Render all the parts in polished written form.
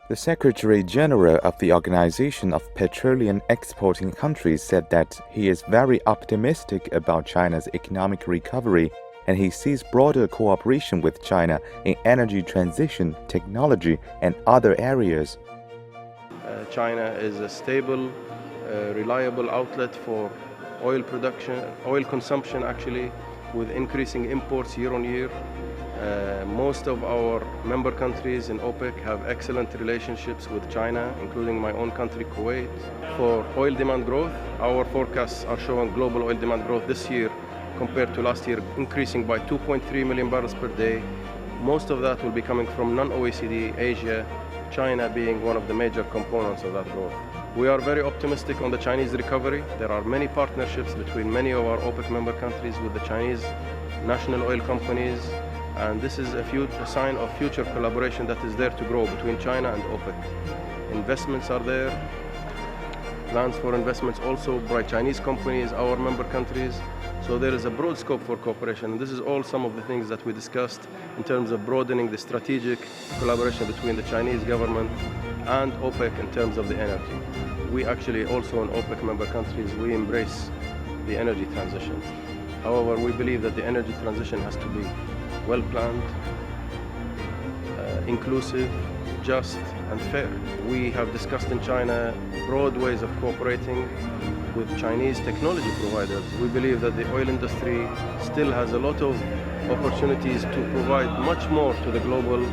The Secretary General of the Organization of Petroleum Exporting Countries said that he is very optimistic about China's economic recovery and he sees broader cooperation with China in energy transition, technology, and other areas. China is a stable, reliable outlet for oil production, oil consumption actually, with increasing imports year on year. Most of our member countries in OPEC have excellent relationships with China, including my own country, Kuwait. For oil demand growth, our forecasts are showing global oil demand growth this year compared to last year, increasing by 2.3 million barrels per day. Most of that will be coming from non-OECD, Asia, China being one of the major components of that growth. We are very optimistic on the Chinese recovery. There are many partnerships between many of our OPEC member countries with the Chinese national oil companies, and this is a sign of future collaboration that is there to grow between China and OPEC. Investments are there, plans for investments also by Chinese companies, our member countries. So there is a broad scope for cooperation, and this is all some of the things that we discussed in terms of broadening the strategic collaboration between the Chinese government and OPEC in terms of the energy. We actually also in OPEC member countries, we embrace the energy transition. However, we believe that the energy transition has to be well planned, inclusive, just and fair. We have discussed in China broad ways of cooperating with Chinese technology providers. We believe that the oil industry still has a lot of opportunities to provide much more to the global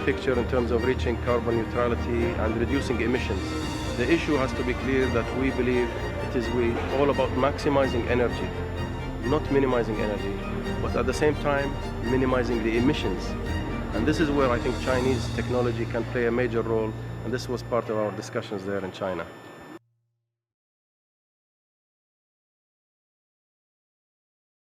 picture in terms of reaching carbon neutrality and reducing emissions. The issue has to be clear that we believe it is all about maximizing energy, not minimizing energy, but at the same time minimizing the emissions. And this is where I think Chinese technology can play a major role, and this was part of our discussions there in China.